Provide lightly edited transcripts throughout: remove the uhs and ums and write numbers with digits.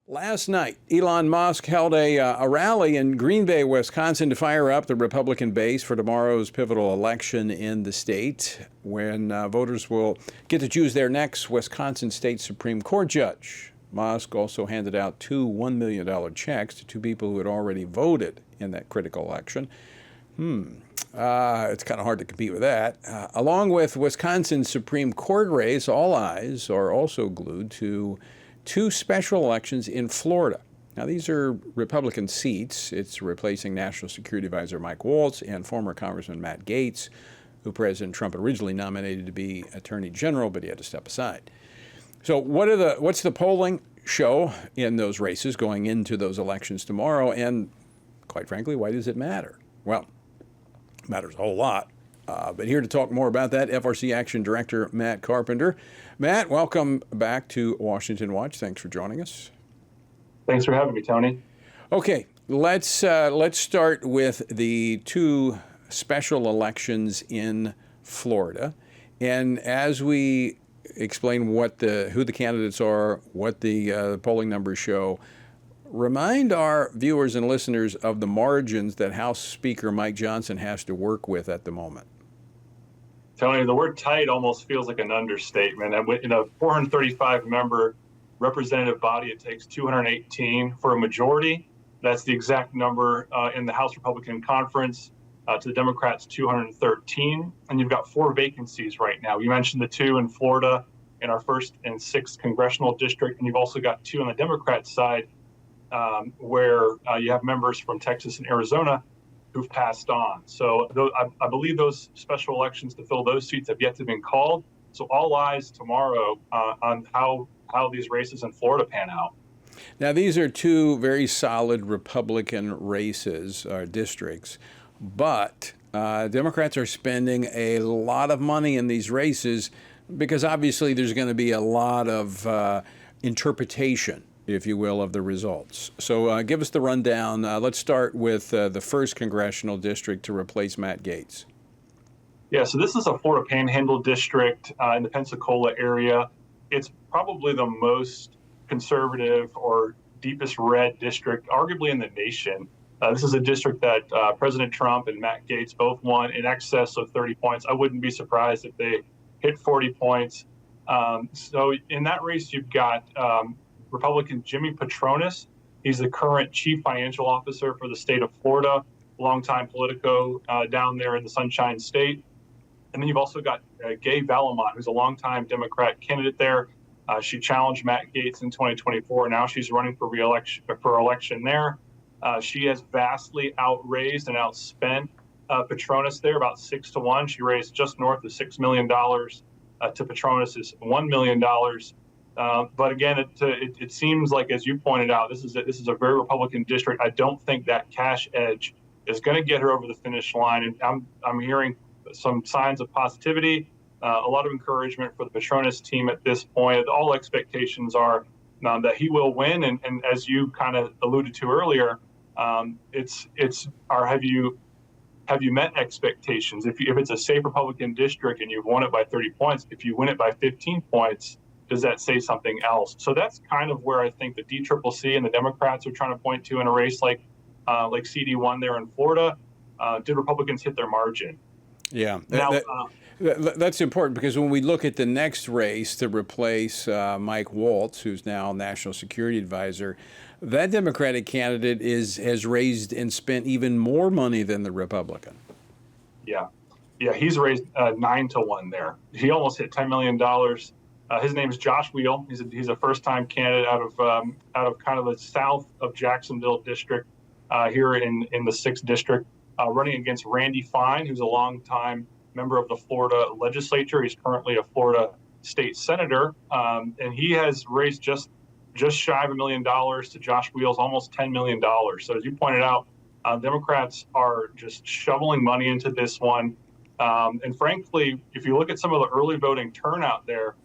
Last night, Elon Musk held a rally in Green Bay, Wisconsin to fire up the Republican base for tomorrow's pivotal election in the state when voters will get to choose their next Wisconsin State Supreme Court judge. Musk also handed out two $1 million checks to two people who had already voted in that critical election. It's kind of hard to compete with that. Along with Wisconsin's Supreme Court race, all eyes are also glued to two special elections in Florida. Now, these are Republican seats. It's replacing National Security Advisor Mike Waltz and former Congressman Matt Gaetz, who President Trump originally nominated to be Attorney General, but he had to step aside. So what's the polling show in those races going into those elections tomorrow? And quite frankly, why does it matter? Well, it matters a whole lot. But here to talk more about that, FRC Action Director Matt Carpenter. Matt, welcome back to Washington Watch. Thanks for joining us. Thanks for having me, Tony. Okay, let's start with the two special elections in Florida, and as we explain who the candidates are, what the polling numbers show, remind our viewers and listeners of the margins that House Speaker Mike Johnson has to work with at the moment. Tony, the word tight almost feels like an understatement. In a 435-member representative body, it takes 218 for a majority. That's the exact number in the House Republican Conference. To the Democrats, 213. And you've got four vacancies right now. You mentioned the two in Florida in our 1st and 6th congressional district. And you've also got two on the Democrat side where you have members from Texas and Arizona who've passed on. So I believe those special elections to fill those seats have yet to be called. So all eyes tomorrow on how these races in Florida pan out. Now, these are two very solid Republican races, or districts, but Democrats are spending a lot of money in these races because obviously there's going to be a lot of interpretation, if you will, of the results. So give us the rundown. Let's start with the 1st congressional district to replace Matt Gaetz. Yeah, so this is a Florida Panhandle district in the Pensacola area. It's probably the most conservative or deepest red district, arguably in the nation. This is a district that President Trump and Matt Gaetz both won in excess of 30 points. I wouldn't be surprised if they hit 40 points. So in that race, you've got Republican Jimmy Patronis. He's the current chief financial officer for the state of Florida, longtime Politico down there in the Sunshine State. And then you've also got Gay Valamont, who's a longtime Democrat candidate there. She challenged Matt Gaetz in 2024. Now she's running for election there. She has vastly outraised and outspent Patronis there, about 6-1. She raised just north of $6 million to Patronis's $1 million. But again, it seems like, as you pointed out, this is a very Republican district. I don't think that cash edge is going to get her over the finish line. And I'm hearing some signs of positivity, a lot of encouragement for the Patronis team at this point. All expectations are that he will win. And as you kind of alluded to earlier, have you met expectations? If it's a safe Republican district and you've won it by 30 points, if you win it by 15 points, does that say something else? So that's kind of where I think the DCCC and the Democrats are trying to point to in a race like CD1 there in Florida. Did Republicans hit their margin? Yeah. Now, that's important because when we look at the next race to replace Mike Waltz, who's now National Security Advisor, that Democratic candidate has raised and spent even more money than the Republican. Yeah, he's raised 9-1 there. He almost hit $10 million. His name is Josh Wheel. He's a first-time candidate out of kind of the south of Jacksonville district here in the 6th district, running against Randy Fine, who's a longtime member of the Florida legislature. He's currently a Florida state senator, and he has raised just shy of $1 million to Josh Wheel's almost $10 million. So as you pointed out, Democrats are just shoveling money into this one. And frankly, if you look at some of the early voting turnout there,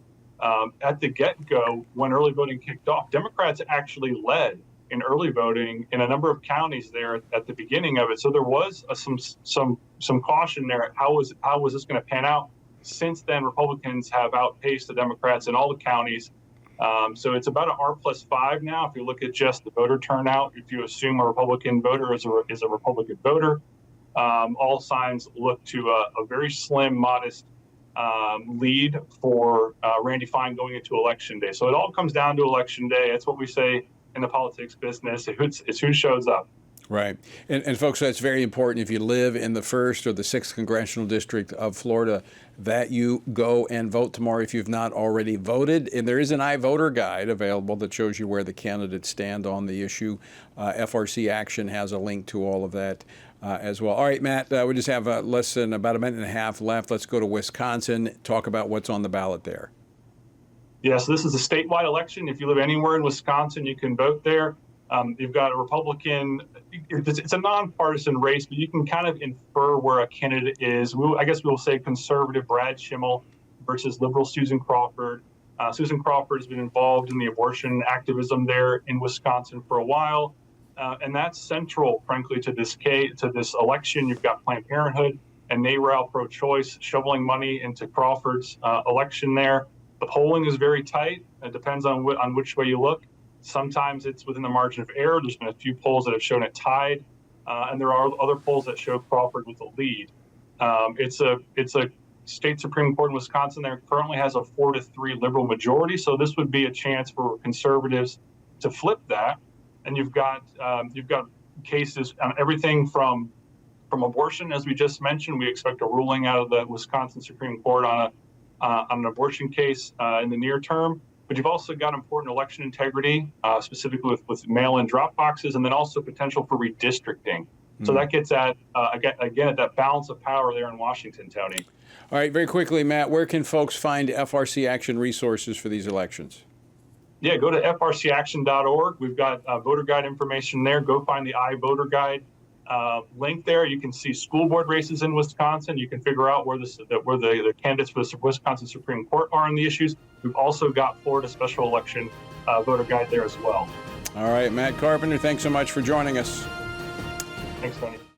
at the get-go, when early voting kicked off, Democrats actually led in early voting in a number of counties there at the beginning of it. So there was some caution there. How was this going to pan out? Since then, Republicans have outpaced the Democrats in all the counties. So it's about an R+5 now. If you look at just the voter turnout, if you assume a Republican voter is a Republican voter, all signs look to a very slim, modest lead for Randy Fine going into Election Day. So it all comes down to Election Day. That's what we say in the politics business. It's who shows up. Right. And folks, that's very important if you live in the 1st or the 6th Congressional District of Florida, that you go and vote tomorrow if you've not already voted. And there is an iVoter guide available that shows you where the candidates stand on the issue. FRC Action has a link to all of that as well. All right, Matt, we just have less than about a minute and a half left. Let's go to Wisconsin, talk about what's on the ballot there. Yeah, so this is a statewide election. If you live anywhere in Wisconsin, you can vote there. You've got a Republican, it's a nonpartisan race, but you can kind of infer where a candidate is. I guess we'll say conservative Brad Schimmel versus liberal Susan Crawford. Susan Crawford has been involved in the abortion activism there in Wisconsin for a while. And that's central, frankly, to this election. You've got Planned Parenthood and NARAL pro-choice shoveling money into Crawford's election there. The polling is very tight. It depends on which way you look. Sometimes it's within the margin of error. There's been a few polls that have shown it tied, and there are other polls that show Crawford with a lead. It's a state Supreme Court in Wisconsin there currently has a 4-3 liberal majority, so this would be a chance for conservatives to flip that. And you've got cases on everything from abortion, as we just mentioned. We expect a ruling out of the Wisconsin Supreme Court on an abortion case in the near term. But you've also got important election integrity, specifically with mail-in drop boxes, and then also potential for redistricting. So that gets at, again, at that balance of power there in Washington, Tony. All right, very quickly, Matt, where can folks find FRC Action resources for these elections? Yeah, go to frcaction.org. We've got voter guide information there. Go find the iVoter guide link there. You can see school board races in Wisconsin. You can figure out where the candidates for the Wisconsin Supreme Court are on the issues. We've also got Florida special election voter guide there as well. All right, Matt Carpenter, thanks so much for joining us. Thanks, Tony.